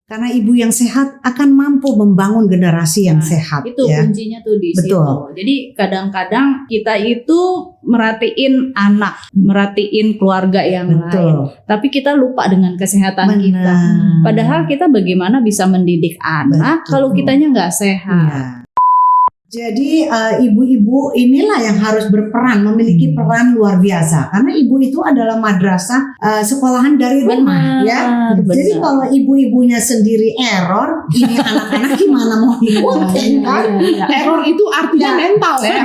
Karena ibu yang sehat akan mampu membangun generasi yang sehat. Itu ya. kuncinya tuh di Betul. situ. Jadi kadang-kadang kita itu merhatiin anak, merhatiin keluarga yang lain, tapi kita lupa dengan kesehatan kita. Padahal kita bagaimana bisa mendidik anak kalau kitanya nggak sehat. Ya. Jadi ibu-ibu inilah yang harus berperan, memiliki peran luar biasa. Karena ibu itu adalah madrasah, sekolahan dari rumah. Ya. Jadi kalau ibu-ibunya sendiri error, ini anak-anak gimana mau ikutin kan? Error itu artinya mental ya,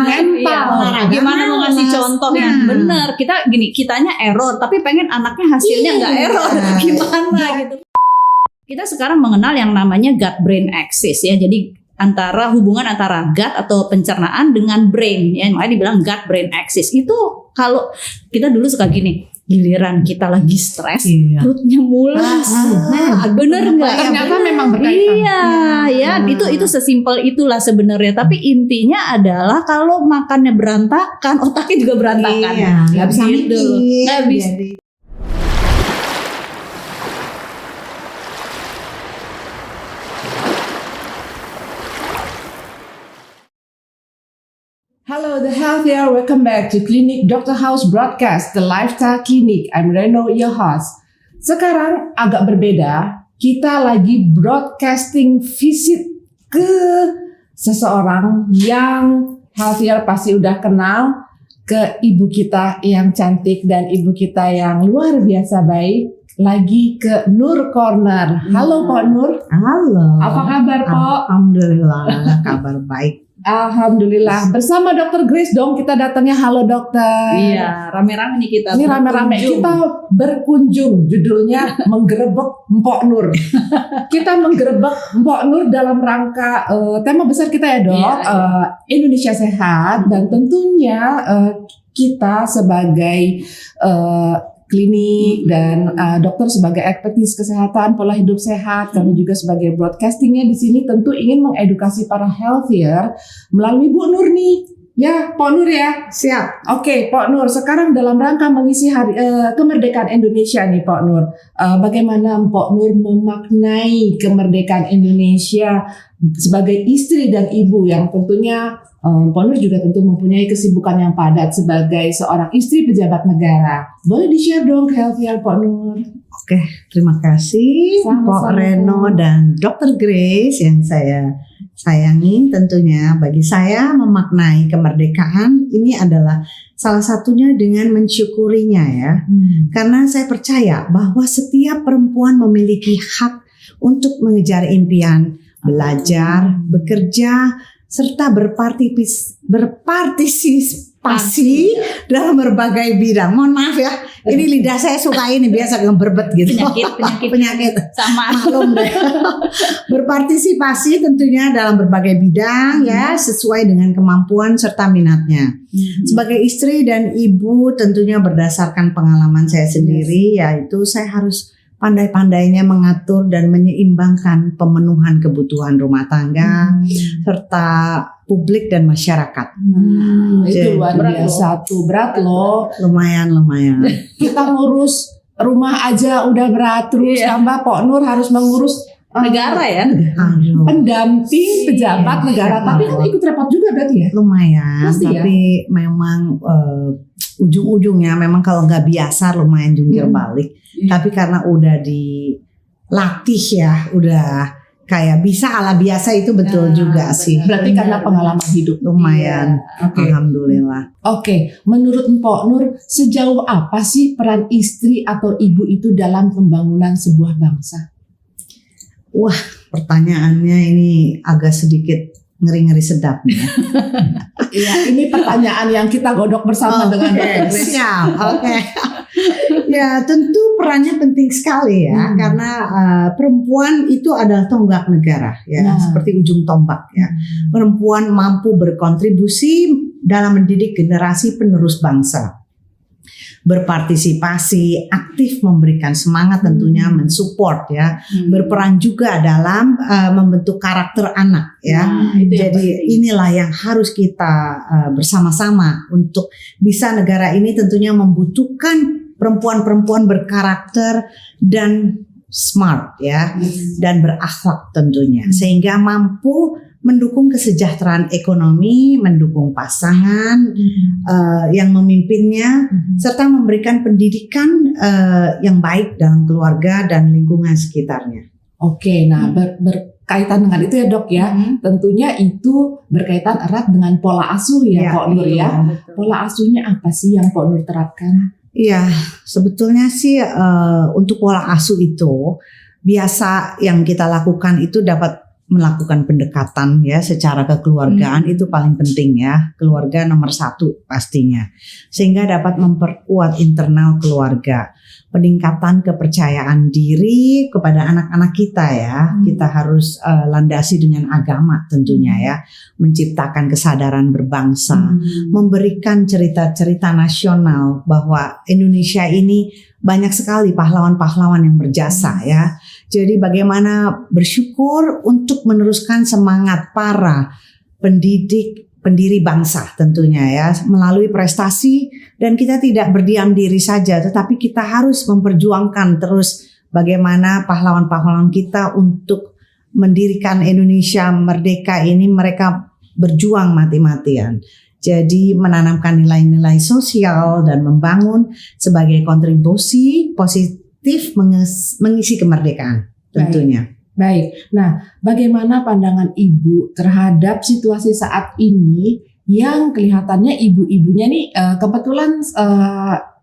mental. Gimana mau ngasih contoh yang benar? Kita gini, kitanya error, tapi pengen anaknya hasilnya nggak error. Gimana gitu? Kita sekarang mengenal yang namanya gut-brain axis ya. Jadi hubungan antara gut atau pencernaan dengan brain ya, makanya dibilang gut brain axis. Itu kalau kita dulu suka gini, giliran kita lagi stres, perutnya mules. Bener nggak? Ternyata memang berkaitan. Iya, itu sesimpel itulah sebenarnya. Tapi intinya adalah kalau makannya berantakan, otaknya juga berantakan. Nggak bisa mikir. Nggak bisa. Hello, the healthier. Welcome back to Clinic Dr. House Broadcast, the Lifestyle Clinic. I'm Reno, your host. Sekarang agak berbeda. Kita lagi broadcasting visit ke seseorang yang healthier pasti udah kenal, ke ibu kita yang cantik dan ibu kita yang luar biasa baik. Lagi ke Nur Corner. Halo Pak Nur. Halo. Apa kabar Pak? Alhamdulillah, kabar baik. Alhamdulillah. Bersama Dr. Grace dong kita datangnya. Halo dokter. Iya, rame-rame nih kita. Ini rame-rame kita berkunjung. Judulnya menggerebek Mpok Nur. Kita menggerebek Mpok Nur dalam rangka tema besar kita ya dok. Indonesia Sehat, dan tentunya kita sebagai klinik dan dokter sebagai ekspertis kesehatan pola hidup sehat, kami juga sebagai broadcastingnya di sini tentu ingin mengedukasi para healthier melalui Bu Nur nih. Ya, Pak Nur ya. Siap. Oke, Pak Nur. Sekarang dalam rangka mengisi hari kemerdekaan Indonesia nih, Pak Nur. Bagaimana Pak Nur memaknai kemerdekaan Indonesia sebagai istri dan ibu yang tentunya Pak Nur juga tentu mempunyai kesibukan yang padat sebagai seorang istri pejabat negara. Boleh di-share dong ke healthier Pak Nur. Oke, terima kasih Pak Reno dan Dr. Grace yang saya sayangi. Tentunya bagi saya memaknai kemerdekaan ini adalah salah satunya dengan mensyukurinya ya. Karena saya percaya bahwa setiap perempuan memiliki hak untuk mengejar impian, belajar, bekerja, serta berpartisipasi dalam berbagai bidang. Mohon maaf ya, ini lidah saya suka ini biasa ngeberbet gitu. Penyakit. Sama maklum deh. Berpartisipasi tentunya dalam berbagai bidang ya, sesuai dengan kemampuan serta minatnya. Sebagai istri dan ibu tentunya berdasarkan pengalaman saya sendiri, yaitu saya harus pandai-pandainya mengatur dan menyeimbangkan pemenuhan kebutuhan rumah tangga serta publik dan masyarakat. Itu luar biasa tuh, berat loh. Lumayan. Kita ngurus rumah aja udah berat, terus tambah Pak Nur harus mengurus negara ya. Pendamping pejabat negara. Tapi kan ikut repot juga berarti ya? Lumayan, pasti tapi ya? Memang ujung-ujungnya memang kalau nggak biasa lumayan jungkir balik. Tapi karena udah dilatih ya, udah kayak bisa ala biasa, itu betul juga sih. Berarti karena pengalaman hidup lumayan. Alhamdulillah. Oke, menurut Mpok Nur sejauh apa sih peran istri atau ibu itu dalam pembangunan sebuah bangsa? Wah, pertanyaannya ini agak sedikit ngeri-ngeri sedap nih ya. Iya, ini pertanyaan yang kita godok bersama dengan Siap. Oke. Ya, tentu perannya penting sekali ya, karena perempuan itu adalah tonggak negara ya, seperti ujung tombak ya. Perempuan mampu berkontribusi dalam mendidik generasi penerus bangsa. Berpartisipasi, aktif memberikan semangat tentunya, mensupport ya, berperan juga dalam membentuk karakter anak ya. Jadi inilah yang harus kita bersama-sama untuk bisa negara ini tentunya membutuhkan perempuan-perempuan berkarakter dan smart ya, dan berakhlak tentunya, sehingga mampu mendukung kesejahteraan ekonomi, mendukung pasangan yang memimpinnya, serta memberikan pendidikan yang baik dalam keluarga dan lingkungan sekitarnya. Oke, nah berkaitan dengan itu ya dok ya, tentunya itu berkaitan erat dengan pola asuh ya Pak Nur ya. Pola asuhnya apa sih yang Pak Nur terapkan? Iya, sebetulnya sih untuk pola asuh itu biasa yang kita lakukan itu dapat melakukan pendekatan ya secara kekeluargaan, itu paling penting ya, keluarga nomor 1 pastinya, sehingga dapat memperkuat internal keluarga, peningkatan kepercayaan diri kepada anak-anak kita ya. Kita harus landasi dengan agama tentunya ya, menciptakan kesadaran berbangsa, memberikan cerita-cerita nasional bahwa Indonesia ini banyak sekali pahlawan-pahlawan yang berjasa ya. Jadi bagaimana bersyukur untuk meneruskan semangat para pendiri bangsa tentunya ya, melalui prestasi, dan kita tidak berdiam diri saja, tetapi kita harus memperjuangkan terus bagaimana pahlawan-pahlawan kita untuk mendirikan Indonesia merdeka ini, mereka berjuang mati-matian. Jadi menanamkan nilai-nilai sosial dan membangun sebagai kontribusi positif mengisi kemerdekaan tentunya. Baik. Nah, bagaimana pandangan Ibu terhadap situasi saat ini yang kelihatannya ibu-ibunya nih kebetulan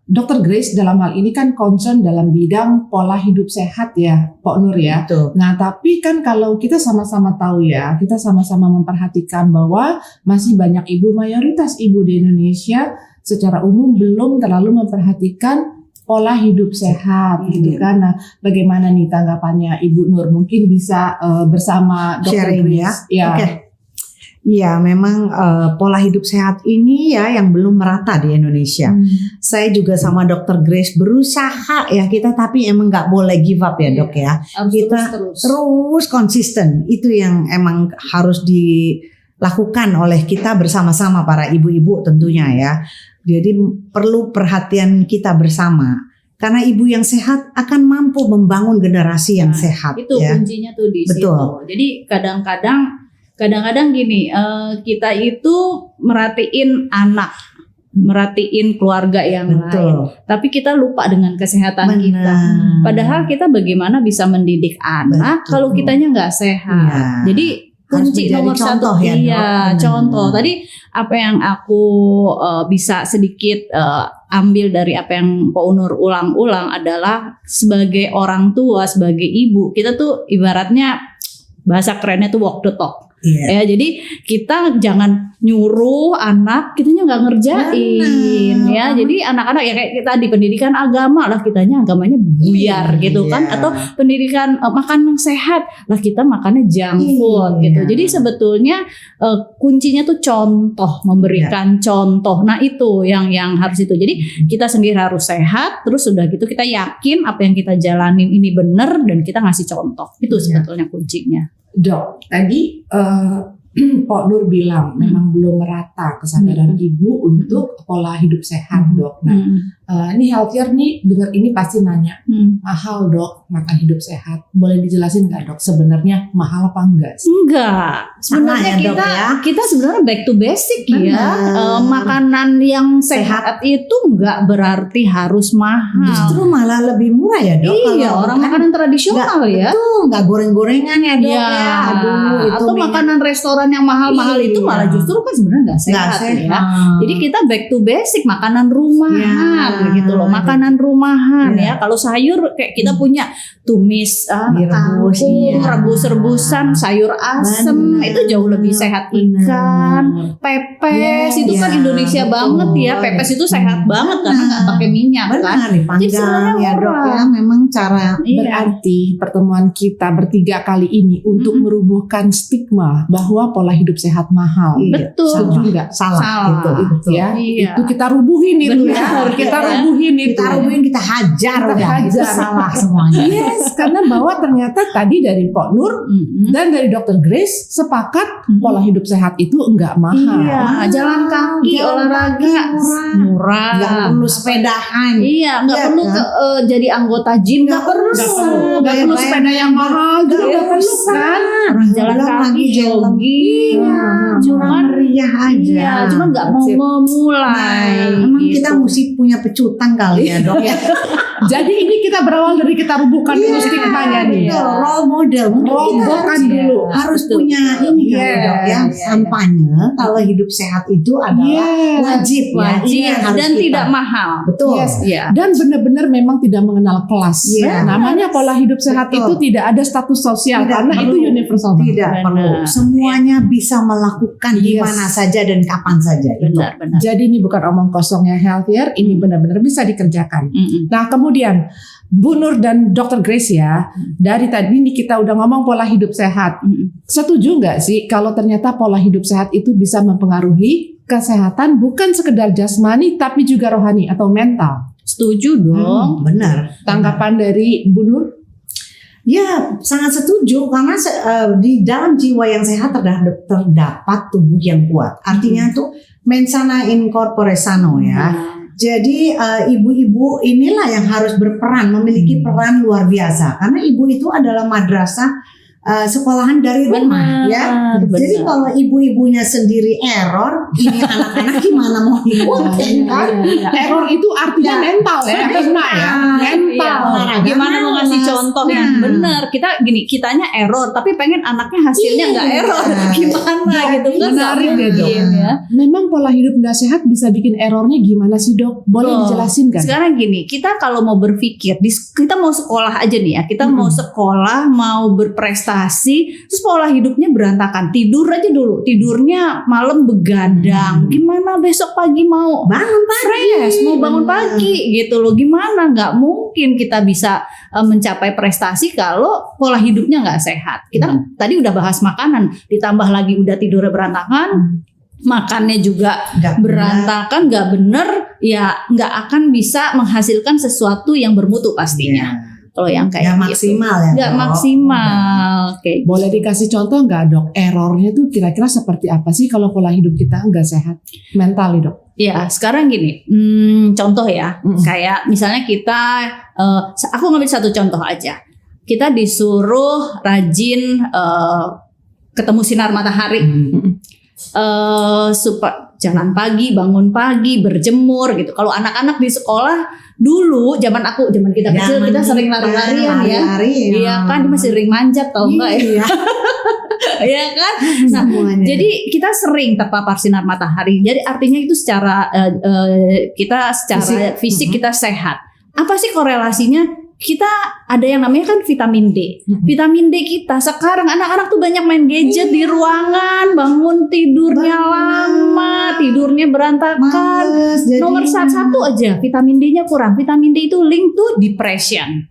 Dr. Grace dalam hal ini kan concern dalam bidang pola hidup sehat ya, Pak Nur ya. Betul. Nah, tapi kan kalau kita sama-sama tahu ya, kita sama-sama memperhatikan bahwa masih banyak ibu, mayoritas ibu di Indonesia secara umum belum terlalu memperhatikan pola hidup sehat gitu kan. Nah, bagaimana nih tanggapannya Ibu Nur? Mungkin bisa bersama Dr. Grace. Ya. Oke. Iya, memang pola hidup sehat ini ya yang belum merata di Indonesia. Saya juga sama Dr. Grace berusaha ya kita, tapi emang nggak boleh give up ya dok ya. Kita terus konsisten. Itu yang emang harus dilakukan oleh kita bersama-sama para ibu-ibu tentunya ya. Jadi perlu perhatian kita bersama. Karena ibu yang sehat akan mampu membangun generasi yang sehat. Itu ya. kuncinya tuh di situ. Betul. Jadi kadang-kadang gini, kita itu merhatiin anak, merhatiin keluarga yang lain, tapi kita lupa dengan kesehatan kita. Padahal kita bagaimana bisa mendidik anak kalau kitanya nggak sehat. Jadi kunci nomor 1 ya, contoh. Tadi apa yang aku bisa sedikit ambil dari apa yang Pak Nur ulang-ulang adalah sebagai orang tua, sebagai ibu, kita tuh ibaratnya bahasa kerennya tuh walk the talk. Ya, jadi kita jangan nyuruh anak, kitanya nggak ngerjain. Ya, jadi anak-anak ya kayak kita di pendidikan agama lah, kitanya agamanya buyar gitu kan, atau pendidikan makan sehat lah, kita makannya junk food gitu. Jadi sebetulnya kuncinya tuh contoh, memberikan contoh. Nah itu yang harus itu. Jadi kita sendiri harus sehat, terus udah gitu kita yakin apa yang kita jalanin ini benar dan kita ngasih contoh. Itu sebetulnya kuncinya. Dok, tadi Pak Nur bilang memang belum merata kesadaran ibu untuk pola hidup sehat, dok. Nah, ini healthier nih dengar ini pasti nanya, mahal dok makan hidup sehat. Boleh dijelasin nggak dok? Sebenarnya mahal apa enggak sih? Enggak. Sebenarnya kita sebenarnya back to basic ya. Makanan yang sehat itu enggak berarti harus mahal. Justru malah lebih murah ya dok. Iya, orang makanan tradisional ya. Itu nggak goreng-gorengan ya dok ya. Aduh, itu atau makanan restoran yang mahal-mahal itu malah justru kan sebenarnya nggak sehat ya. Jadi kita back to basic, makanan rumahan gitu loh, makanan rumahan ya. Kalau sayur kayak kita punya tumis, kangkung, rebus-rebusan, sayur asem, itu jauh lebih sehat. Ikan, pepes itu kan Indonesia banget ya. Pepes itu sehat banget karena nggak pakai minyak kan. Dipanggang ya dok ya. Memang cara berarti pertemuan kita bertiga kali ini untuk merubuhkan stigma bahwa pola hidup sehat mahal. Betul. Setuju nggak? Salah. Itu ya. Itu kita rubuhin itu ya. Kita rubuhin itu. Kita rubuhin, kita hajar. Itu salah semuanya. Yes, karena bahwa ternyata tadi dari Pak Nur dan dari Dr. Grace sepakat pola hidup sehat itu enggak mahal. Iya, jalan kaki, olahraga murah. Nggak perlu sepedahan. Iya, nggak Iya, perlu kan? jadi anggota gym, nggak perlu. Nggak perlu sepeda yang mahal juga nggak perlu kan? Orang jalan Udah kaki, lagi jogging, cuman meriah aja. iya, cuman nggak mau memulai. Emang gitu. kita mesti punya pecutan kali ya dok ya. Jadi ini kita berawal dari kita rubuhkan dulu stigmanya nih. Betul, role model. Mungkin kita Robohkan harus- dulu. harus Betul. punya ini kan Yes. dok ya. Kampanye kalau hidup sehat itu adalah Yes. wajib ya. Ini Wajib yang harus dan kita- tidak mahal. Betul. Yes. Iya. Dan benar-benar memang tidak mengenal kelas. Iya. Namanya pola hidup sehat Betul. itu tidak ada status sosial Tidak karena perlu. itu universal. banget. Tidak Benar. perlu. Semuanya bisa melakukan di Yes. mana saja dan kapan saja. Itu. Benar. Jadi ini bukan omong kosongnya healthier, ini benar-benar bisa dikerjakan. Mm-mm. Nah kemudian Bu Nur dan Dr. Grace ya, dari tadi ini kita udah ngomong pola hidup sehat. Mm-mm. Setuju nggak sih kalau ternyata pola hidup sehat itu bisa mempengaruhi kesehatan bukan sekedar jasmani tapi juga rohani atau mental? Setuju dong. Benar. Tanggapan dari Bu Nur? Ya, sangat setuju karena di dalam jiwa yang sehat terdapat tubuh yang kuat. Artinya tuh mens sana in corpore sano ya. Jadi ibu-ibu inilah yang harus berperan, memiliki peran luar biasa karena ibu itu adalah madrasah sekolahan dari rumah Benar, ya. benar. Jadi kalau ibu-ibunya sendiri error, ini anak-anak gimana mau ngikutin kan? Error itu artinya Ya. mental ya, kena ya, mental. Iya. Gimana mau ngasih contoh yang benar? Kitanya error, tapi pengen anaknya hasilnya nggak error. Gimana gitu kan? Menarik Nggak ya dok. mungkin, ya. Memang pola hidup nggak sehat bisa bikin errornya gimana sih dok? Boleh Betul. dijelasin kan? Sekarang gini, kita kalau mau berpikir, kita mau sekolah aja nih ya, kita mau sekolah, mau berprestasi, terus pola hidupnya berantakan, tidur aja dulu, tidurnya malam begadang, gimana besok pagi mau Bangun pagi. fresh, mau bangun pagi gitu loh, gimana? Nggak mungkin kita bisa mencapai prestasi kalau pola hidupnya nggak sehat. Kita tadi udah bahas makanan, ditambah lagi udah tidurnya berantakan, makannya juga Nggak berantakan, nggak bener, ya nggak akan bisa menghasilkan sesuatu yang bermutu pastinya. Ya. Kalau yang kayak Nggak gitu. maksimal ya. Nggak Dok? maksimal, kayak gitu. Boleh dikasih contoh nggak dok? Errornya tuh kira-kira seperti apa sih kalau pola hidup kita nggak sehat? Mental nih dok. Ya sekarang gini, contoh ya, kayak misalnya kita, aku ngambil satu contoh aja. Kita disuruh rajin ketemu sinar matahari, supaya jalan pagi, bangun pagi, berjemur gitu. Kalau anak-anak di sekolah dulu, zaman kita kecil, kita sering lari-larian ya. Iya kan, dia masih sering manjat tau enggak ya? Iya. Iya kan? Nah, Semuanya. jadi kita sering terpapar sinar matahari. Jadi artinya itu secara kita secara fisik kita sehat. Apa sih korelasinya? Kita ada yang namanya kan vitamin D. Vitamin D kita sekarang anak-anak tuh banyak main gadget di ruangan, bangun tidurnya lama, tidurnya berantakan. Males jadinya. Nomor satu aja vitamin D-nya kurang. Vitamin D itu link to depression.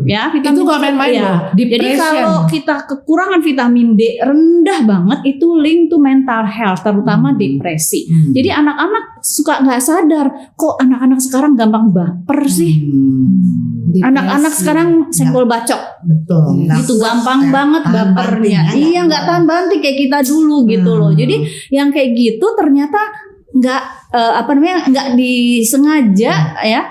Ya, vitamin Itu nggak main-main ya. loh. Jadi Depression. kalau kita kekurangan vitamin D rendah banget, itu link to mental health, terutama depresi. Jadi anak-anak suka nggak sadar, kok anak-anak sekarang gampang baper sih. Anak-anak sekarang senggol bacok, Betul. Nggak itu puas gampang ya. banget Tahan bapernya. banting, Iya, nggak tahan banting kayak kita dulu gitu loh. Jadi yang kayak gitu ternyata nggak nggak disengaja ya.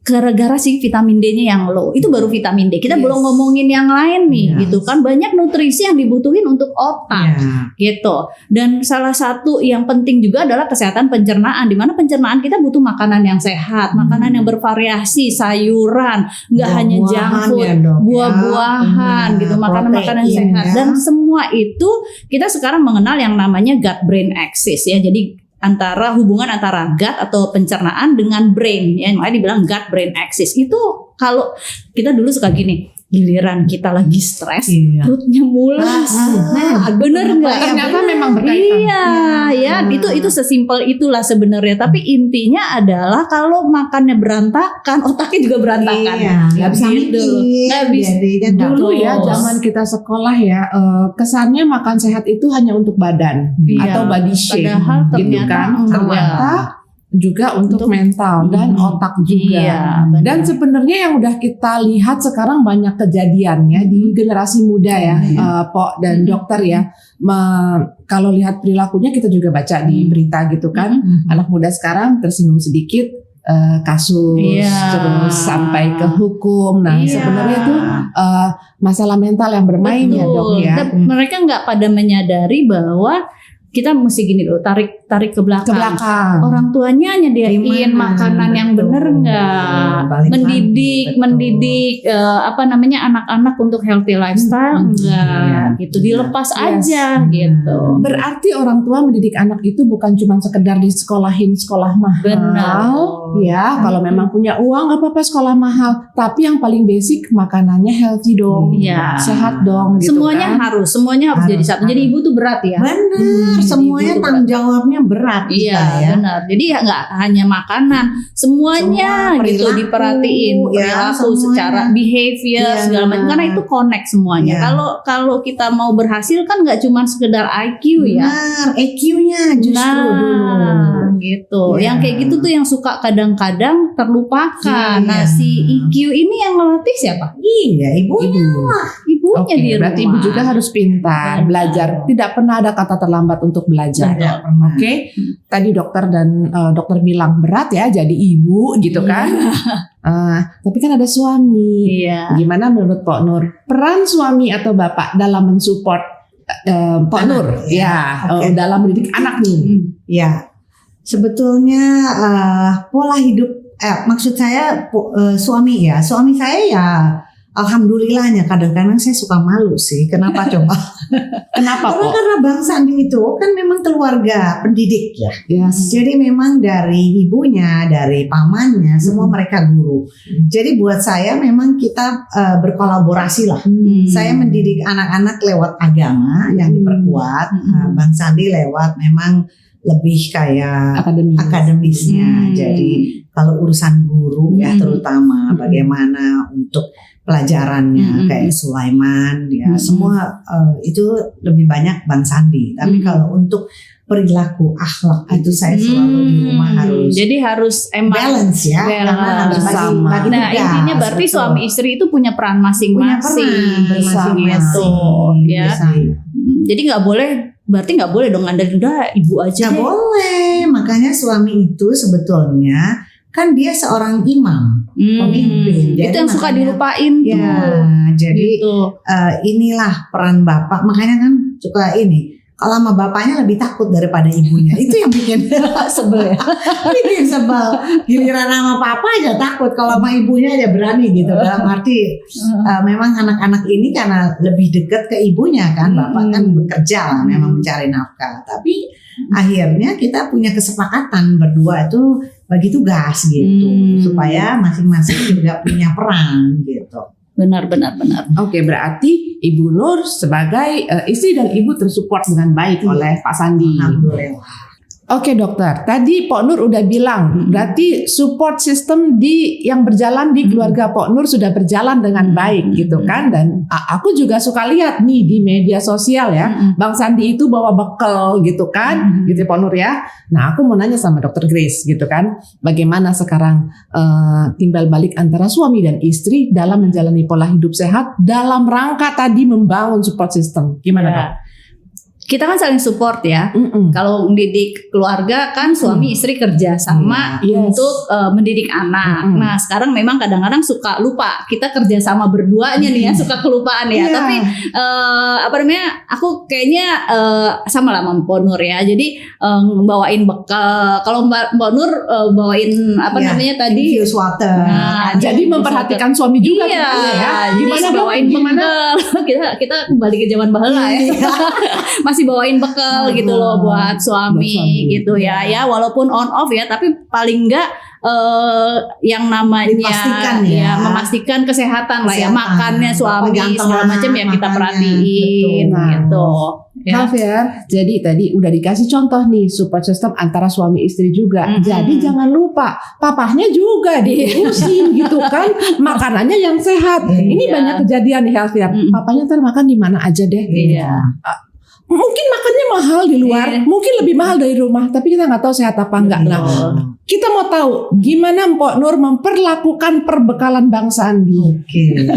Gara-gara si vitamin D-nya yang low, itu baru vitamin D. Kita Yes. belum ngomongin yang lain nih, Yes. gitu kan. Banyak nutrisi yang dibutuhin untuk otak, gitu. Dan salah satu yang penting juga adalah kesehatan pencernaan. Di mana pencernaan kita butuh makanan yang sehat, makanan yang bervariasi, sayuran, nggak hanya junk Buah-buahan food, ya, Dok, ya. buah-buahan, Benar. gitu. Makanan-makanan Protein, sehat. ya. Dan semua itu kita sekarang mengenal yang namanya gut-brain axis ya. Jadi hubungan antara gut atau pencernaan dengan brain ya, makanya dibilang gut brain axis. Itu kalau kita dulu suka gini, giliran kita lagi stres, Iya. perutnya mules. Bener nggak? Ternyata memang berkaitan. Iya, ya itu sesimpel itulah sebenarnya. Tapi intinya adalah kalau makannya berantakan, otaknya juga berantakan. Iya, nggak bisa Gitu. mikir. Nggak bisa. Jadinya nggak Dulu ya Terus. zaman kita sekolah ya kesannya makan sehat itu hanya untuk badan Iya. atau body shape Padahal gitu ternyata kan. enggak. Ternyata juga untuk mental dan otak juga. Iya, benar. Dan sebenarnya yang udah kita lihat sekarang banyak kejadiannya di generasi muda ya, Pok dan dokter ya. Kalau lihat perilakunya kita juga baca di berita gitu kan, anak muda sekarang tersinggung sedikit kasus, terus sampai ke hukum. Nah sebenarnya itu masalah mental yang bermain ya dok ya. Dan mereka nggak pada menyadari bahwa kita mesti gini loh, tarik ke belakang. Orang tuanya nyediain makanan yang bener nggak, mendidik anak-anak untuk healthy lifestyle enggak, gitu, dilepas aja gitu. Berarti orang tua mendidik anak itu bukan cuma sekedar disekolahin sekolah mahal. Benar. Ya, kalau memang punya uang nggak apa-apa sekolah mahal, tapi yang paling basic makanannya healthy dong, sehat dong. Gitu semuanya kan? harus jadi satu. Jadi ibu tuh berat ya. Benar. Semuanya tanggung jawabnya berat. Iya, benar. Jadi nggak hanya makanan, semuanya gitu diperhatiin, perilaku secara behavior segala macam. Karena itu connect semuanya. Kalau kita mau berhasil kan nggak cuma sekedar IQ ya. Benar, EQ-nya justru dulu. Gitu. Yang kayak gitu tuh yang suka kadang-kadang terlupakan. Nah, si EQ ini yang ngelatih siapa? Iya, ibunya. Ibunya di rumah. Berarti ibu juga harus pintar, belajar. Tidak pernah ada kata terlambat untuk belajar. Oke. Tadi dokter dan dokter bilang berat ya jadi ibu gitu kan. Tapi kan ada suami. Gimana menurut Pok Nur? Peran suami atau bapak dalam mensupport Pok Nur dalam mendidik anak nih? Ya, sebetulnya pola hidup, maksud saya suami saya ya. Alhamdulillahnya kadang-kadang saya suka malu sih. Kenapa coba? Kenapa kok? Karena Bang Sandi itu kan memang keluarga pendidik ya. Jadi memang dari ibunya, dari pamannya, semua mereka guru. Jadi buat saya memang kita berkolaborasi lah. Saya mendidik anak-anak lewat agama yang diperkuat. Bang Sandi lewat memang lebih kayak akademisnya. Jadi kalau urusan guru ya terutama bagaimana untuk pelajarannya kayak Sulaiman ya semua itu lebih banyak Bang Sandi. Tapi kalau untuk perilaku akhlak itu saya selalu di rumah harus balance ya, karena harus bagi nah tugas, intinya berarti suami istri itu punya peran masing-masing gitu ya. Jadi nggak boleh dong udah ibu aja. Nggak boleh, makanya suami itu sebetulnya kan dia seorang imam, pemimpin. Itu yang suka dilupain tuh. Jadi gitu. Inilah peran bapak. Makanya kan suka kalau sama bapaknya lebih takut daripada ibunya. Itu yang bikin sebel ya. Bikin sebel. Giliran sama papa aja takut. Kalau sama ibunya aja berani gitu. Dalam arti memang anak-anak ini karena lebih dekat ke ibunya kan. Bapak kan bekerja lah, memang mencari nafkah. Tapi akhirnya kita punya kesepakatan berdua itu bagi tugas gitu, supaya masing-masing juga punya peran gitu. Benar. Oke, berarti Ibu Nur sebagai istri dan ibu tersupport dengan baik oleh Pak Sandi. Alhamdulillah. Oke dokter, tadi Pok Nur udah bilang, berarti support system yang berjalan di keluarga Pok Nur sudah berjalan dengan baik gitu kan. Dan aku juga suka lihat nih di media sosial ya, Bang Sandi itu bawa bekal gitu kan, gitu Pok Nur ya. Nah aku mau nanya sama dokter Grace gitu kan, bagaimana sekarang timbal balik antara suami dan istri dalam menjalani pola hidup sehat dalam rangka tadi membangun support system. Gimana dok? Kita kan saling support ya. Kalau mendidik keluarga kan suami istri kerja sama untuk mendidik anak. Nah sekarang memang kadang-kadang suka lupa. Kita kerja sama berduanya nih ya, suka kelupaan ya. Tapi aku kayaknya sama lah sama Mbak Nur ya. Jadi bawain bekal. Kalau Mbak Nur bawain tadi infused water. Nah, jadi memperhatikan suami juga ya. Gimana bawain bekal? Kita kembali ke zaman baheula ya. Masih bawain bekal gitu loh buat suami gitu ya. Ya walaupun on off ya, tapi paling enggak yang namanya memastikan kesehatan lah ya, makannya suami segala macam ya kita perhatiin gitu. Ya. Jadi tadi udah dikasih contoh nih support system antara suami istri juga. Jadi jangan lupa papahnya juga diurusin gitu kan, makanannya yang sehat. Ini banyak kejadian di healthier. Papanya ntar makan di mana aja deh. mungkin makannya mahal di luar, mungkin lebih mahal dari rumah, tapi kita nggak tahu sehat apa enggak. Nah, kita mau tahu gimana Mpok Nur memperlakukan perbekalan Bang Sandi. Oke,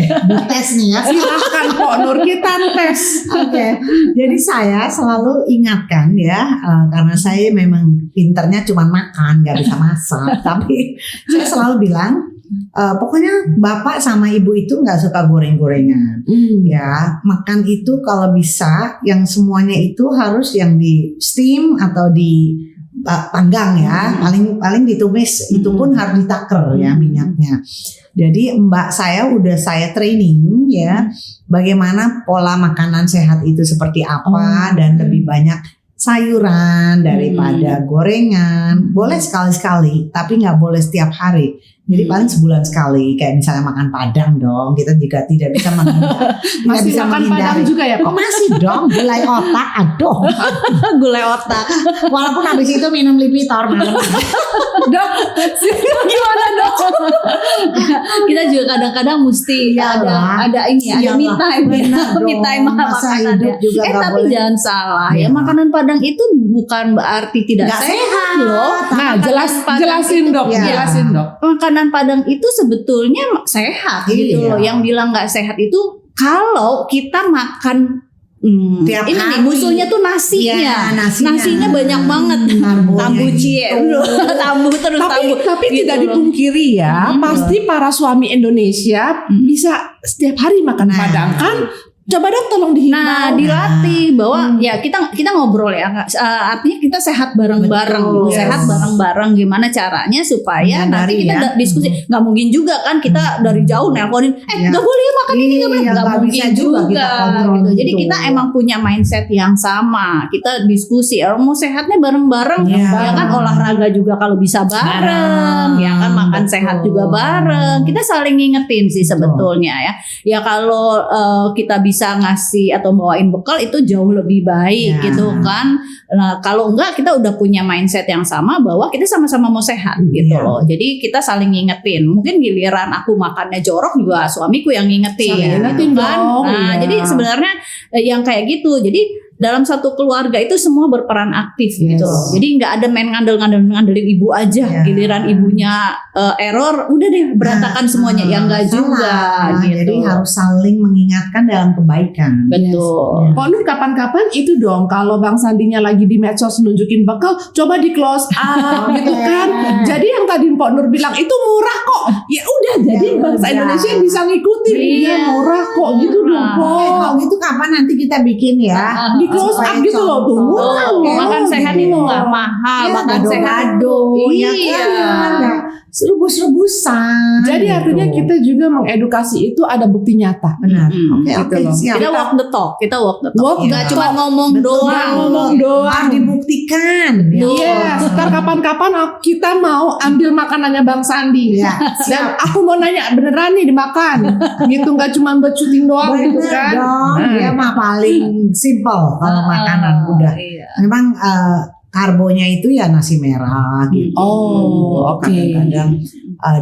tes nih ya. Silahkan Mpok Nur, kita tes. Oke, jadi saya selalu ingatkan ya, karena saya memang pinternya cuma makan, nggak bisa masak. Tapi saya selalu bilang, pokoknya bapak sama ibu itu nggak suka goreng-gorengan. Ya, makan itu kalau bisa, yang semuanya itu harus yang di steam atau di panggang ya, paling ditumis, itu pun harus ditaker ya minyaknya. Jadi mbak saya udah saya training ya, bagaimana pola makanan sehat itu seperti apa, dan lebih banyak sayuran daripada gorengan. Boleh sekali-sekali, tapi nggak boleh setiap hari. Jadi paling sebulan sekali, kayak misalnya makan Padang dong, kita juga tidak bisa menghindar. Masih makan Padang juga ya kok? Masih dong, gulai otak, aduh. Gulai otak. Walaupun habis itu minum Lipitor malam. Dok, gimana dok? Kita juga kadang-kadang mesti ada ini, ada me time, me time makanannya. Tapi boleh. jangan salah ya, makanan Padang itu bukan berarti tidak sehat loh. Nah, jelasin dok, jelasin dok. Makanan Padang itu sebetulnya sehat gitu loh. Yang bilang nggak sehat itu kalau kita makan tiap ini hari. nih, musuhnya tuh nasinya. Nasinya banyak banget. Tambu cie, tambu terus tambu. Tapi gitu tidak loh. dipungkiri ya, pasti para suami Indonesia bisa setiap hari makan Padang kan? Coba dong tolong dihimbau. Nah, dilatih bahwa ya kita ngobrol ya, artinya kita sehat bareng-bareng, Betul. sehat bareng-bareng. Gimana caranya supaya nanti kita ya. diskusi. Nggak mungkin juga kan kita dari jauh nelponin, nggak boleh makan ini, nggak boleh. Nggak mungkin bisa juga kita kontrol gitu. Jadi gitu. kita emang punya mindset yang sama. Kita diskusi, mau sehatnya bareng-bareng, ya kan olahraga juga kalau bisa bareng, ya kan makan sehat juga bareng. Kita saling ngingetin sih sebetulnya ya. Ya kalau kita bisa ngasih atau bawain bekal itu jauh lebih baik gitu kan. Nah, kalau enggak kita udah punya mindset yang sama bahwa kita sama-sama mau sehat gitu loh. Jadi kita saling ngingetin. Mungkin giliran aku makannya jorok juga suamiku yang ngingetin kan. Nah, jadi sebenarnya yang kayak gitu. Jadi dalam satu keluarga itu semua berperan aktif gitu loh. Jadi nggak ada main ngandelin ibu aja. Giliran ibunya error, udah deh berantakan semuanya. Ya nggak juga gitu. Jadi harus saling mengingatkan dalam kebaikan. Betul. Kok Nur kapan-kapan itu dong, kalau Bang Sandinya lagi di medsos nunjukin bekal, coba di close up gitu kan. Jadi yang tadi Mpok Nur bilang itu murah kok. Ya udah, jadi bangsa Indonesia bisa ngikutin. Iya, murah kok gitu dong. Kalau gitu kapan nanti kita bikin ya? Di close up gitu loh tuh. Makan sehat itu nggak mahal, makan sehat ya kan, rebus-rebusan. Jadi artinya kita juga mengedukasi itu ada bukti nyata. Benar. Oke, siap. Kita walk the talk, Walk the nggak cuma talk. ngomong doang. Harus dibuktikan. Yes, ntar kapan-kapan kita mau ambil makanannya Bang Sandi. Ya, Dan aku mau nanya beneran nih dimakan. Gitu, nggak cuma buat syuting doang gitu bener kan. dong. Dia mah paling simple kalau makanan udah. Iya. Memang karbonya itu ya nasi merah gitu. Oh, oke. Kadang-kadang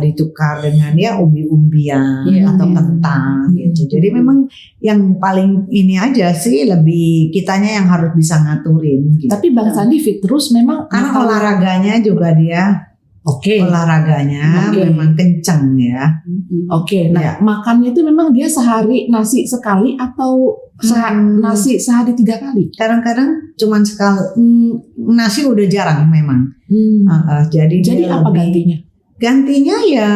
ditukar dengan ya umbi-umbian atau kentang gitu. Jadi memang yang paling ini aja sih lebih kitanya yang harus bisa ngaturin gitu. Tapi Bang Sandi fit terus memang Karena olahraganya juga dia olahraganya memang kencang ya. Oke, nah makannya itu memang dia sehari nasi sekali atau nasi sehari 3 kali? Kadang-kadang cuman sekali, nasi udah jarang memang. Jadi apa gantinya? Gantinya ya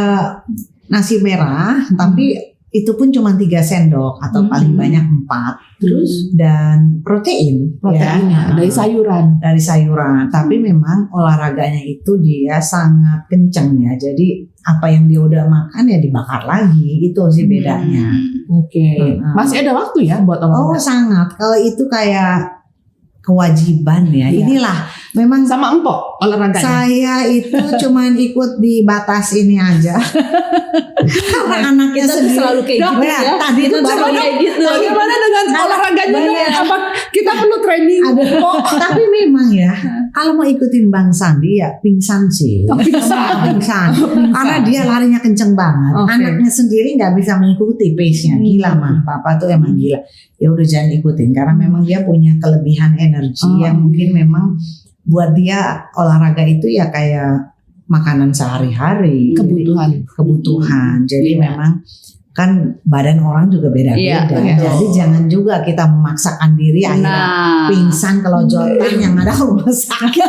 nasi merah, tapi itu pun cuma 3 sendok atau paling banyak 4. Terus dan proteinnya dari sayuran. Dari sayuran. Tapi memang olahraganya itu dia sangat kencang ya. Jadi apa yang dia udah makan ya dibakar lagi. Itu sih bedanya. Oke. Masih ada waktu ya buat olahraga? Oh sangat. Kalau itu kayak kewajiban ya. Inilah memang sama Empok olahraganya. Saya itu cuman ikut di batas ini aja. Karena anaknya kita selalu kayak gitu ya. Tadi itu baru kayak gitu. Bagaimana dengan olahraganya? Apa Kita perlu training. Tapi memang ya, kalau mau ikutin Bang Sandi ya pingsan sih. Pingsan. Karena dia larinya kenceng banget. Oke. Anaknya sendiri nggak bisa mengikuti pace-nya. Gila mah, papa tuh emang gila. Ya udah jangan ikutin karena memang dia punya kelebihan energi yang mungkin memang buat dia olahraga itu ya kayak makanan sehari-hari. Kebutuhan. Jadi memang kan badan orang juga beda-beda. Iya, Jadi jangan juga kita memaksakan diri akhirnya pingsan kelojotan yang ada rumah sakit.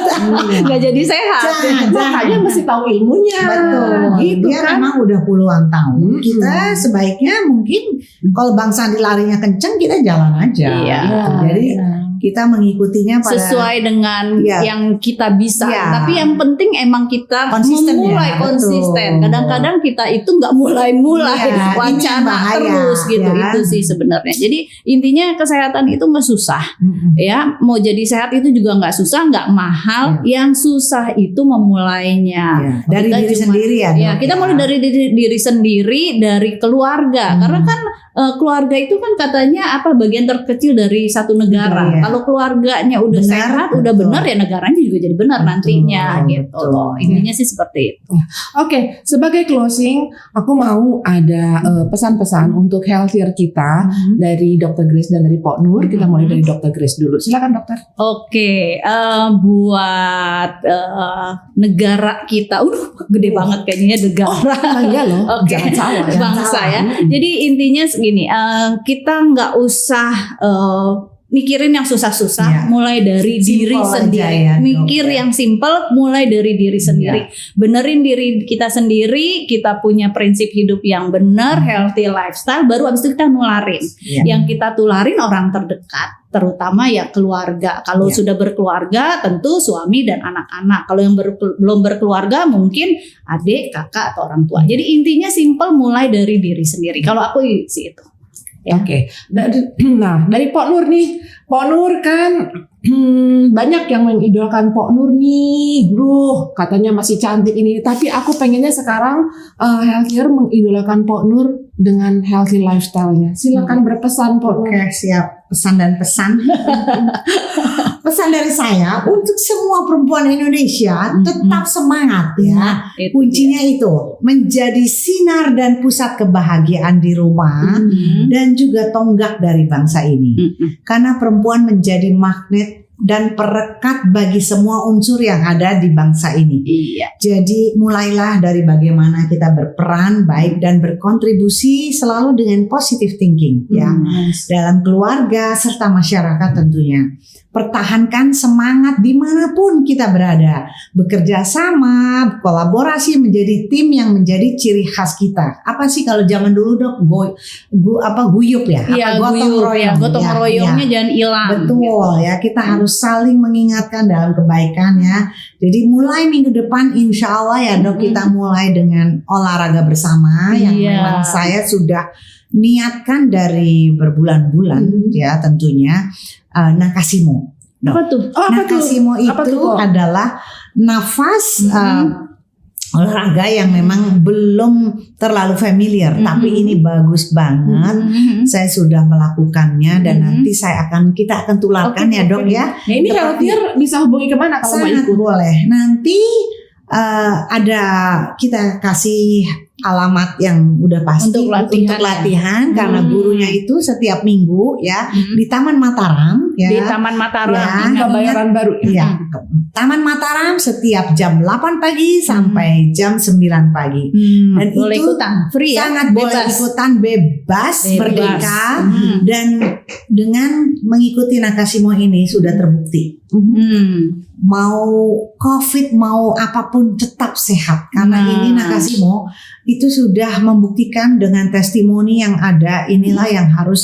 Nggak jadi sehat. Makanya mesti tahu ilmunya. Betul. Gitu Dia kan. memang udah puluhan tahun. Kita sebaiknya mungkin kalau Bang Sandi larinya kenceng kita jalan aja. Iya. Gitu. Jadi kita mengikutinya pada sesuai dengan Iya. yang kita bisa. Iya. Tapi yang penting emang kita Konsisten memulai ya, konsisten. betul. Kadang-kadang kita itu nggak mulai-mulai, Iya, ini wacana bahaya, terus gitu. ya. Itu sih sebenarnya. Jadi intinya kesehatan itu nggak susah. Ya, mau jadi sehat itu juga nggak susah, nggak mahal. Yang susah itu memulainya. Ya, dari Kita diri cuma- sendiri ya. Ya, Dok, kita ya. mulai dari diri sendiri, dari keluarga. Karena kan keluarga itu kan katanya apa bagian terkecil dari satu negara. Iya. Kalau keluarganya udah Benar, sehat, udah betul. benar ya negaranya juga jadi benar Betul, nantinya gitu betul. loh. Intinya sih seperti itu. Oke, sebagai closing, aku mau ada pesan-pesan untuk healthier kita dari Dr. Grace dan dari Pok Nur. Kita mulai dari Dr. Grace dulu. Silakan dokter. Oke, buat negara kita, gede banget kayaknya negara. Iya loh, Oke. jangan salah. Bangsa ya. Jadi intinya segini, kita nggak usah mikirin yang susah-susah, Ya. mulai dari Simple diri aja sendiri. ya, Dok, Mikir ya. yang simple, mulai dari diri sendiri. Benerin diri kita sendiri, kita punya prinsip hidup yang benar, healthy lifestyle, baru abis itu kita nularin. Ya. Yang kita tularin orang terdekat, terutama ya keluarga. Kalau Ya. sudah berkeluarga, tentu suami dan anak-anak. Kalau yang belum berkeluarga, mungkin adik, kakak, atau orang tua. Jadi intinya simple, mulai dari diri sendiri. Kalau aku sih itu. Ya. Oke. Nah, dari Pok Nur nih. Pok Nur kan banyak yang mengidolakan Pok Nur nih. Duh, katanya masih cantik ini. Tapi aku pengennya sekarang healthier mengidolakan Pok Nur dengan healthy lifestyle-nya. Silakan berpesan Pok Nur. Oke, siap. Pesan dan pesan. Pesan dari saya untuk semua perempuan Indonesia tetap semangat ya. Itu Kuncinya itu menjadi sinar dan pusat kebahagiaan di rumah dan juga tonggak dari bangsa ini. Karena perempuan menjadi magnet dan perekat bagi semua unsur yang ada di bangsa ini. Iya. Jadi mulailah dari bagaimana kita berperan baik dan berkontribusi selalu dengan positive thinking ya dalam keluarga serta masyarakat tentunya. Pertahankan semangat dimanapun kita berada, bekerja sama, kolaborasi menjadi tim yang menjadi ciri khas kita. Apa sih kalau zaman dulu Dok? Guyup ya? Iya, Gotong royong. gotong Ya, royongnya ya. jangan hilang. Betul ya, kita harus saling mengingatkan dalam kebaikan ya. Jadi mulai minggu depan insya Allah ya Dok, kita mulai dengan olahraga bersama yang Iya. memang saya sudah niatkan dari berbulan-bulan ya tentunya. Nakasimo. Dok. Apa tuh? Nakasimo Apa itu tuh, Kok? adalah nafas olahraga yang memang belum terlalu familiar, tapi ini bagus banget. Saya sudah melakukannya dan nanti kita akan tularkan ya Dok ya. Nah, ini healthier bisa hubungi kemana kalau mau Sangat ikut? boleh. Nanti ada kita kasih alamat yang udah pasti Untuk latihan, karena gurunya itu setiap minggu ya di Taman Mataram ya. Di Taman Mataram. Ya. Ingat. Kebayoran Baru. Ya, Taman Mataram setiap jam 8 pagi sampai jam 9 pagi. Dan Boleh itu ikutan, free ya, sangat boleh ikutan bebas, merdeka dan dengan mengikuti Nakasimo ini sudah terbukti. Mau COVID mau apapun tetap sehat karena ini Nakasimo itu sudah membuktikan dengan testimoni yang ada. Inilah yang harus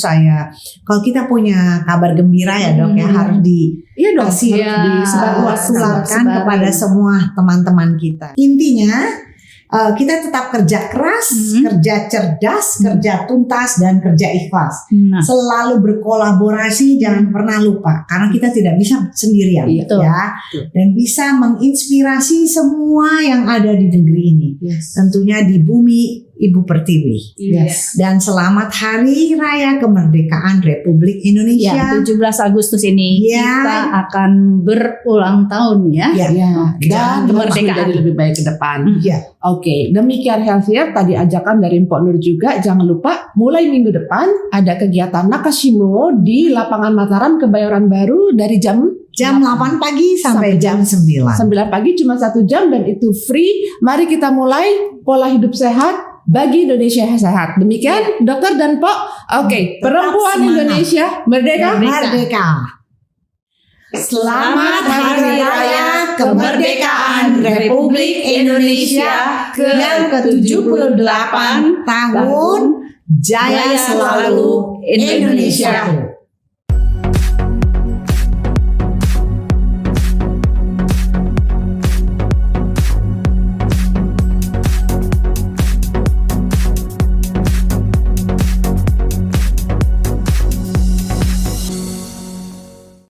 kalau kita punya kabar gembira ya Dok ya harus Iya dong, kasih disebarluaskan kepada semua teman-teman kita. Intinya kita tetap kerja keras, kerja cerdas, kerja tuntas dan kerja ikhlas. Selalu berkolaborasi, jangan pernah lupa karena kita tidak bisa sendirian ya. Dan bisa menginspirasi semua yang ada di negeri ini. Tentunya di bumi Ibu Pertiwi. Yes. Dan selamat Hari Raya Kemerdekaan Republik Ya, Indonesia. 17 Agustus ini Ya. kita akan berulang tahun ya. Ya. Ya, dan harus kemerdekaan. menjadi lebih baik ke depan. Ya. Oke, demikian Healthier. Tadi ajakan dari Mpok Nur juga. Jangan lupa mulai minggu depan ada kegiatan Nakashimo di lapangan Mataram Kebayoran Baru dari jam Jam 8 pagi sampai jam 9. 9 pagi, cuma 1 jam dan itu free. Mari kita mulai pola hidup sehat bagi Indonesia sehat. Demikian dokter dan Pok. Oke, Tetap perempuan semangat. Indonesia merdeka. Merdeka. Selamat Hari Raya Kemerdekaan Republik Indonesia yang ke-78 tahun Jaya selalu Indonesia.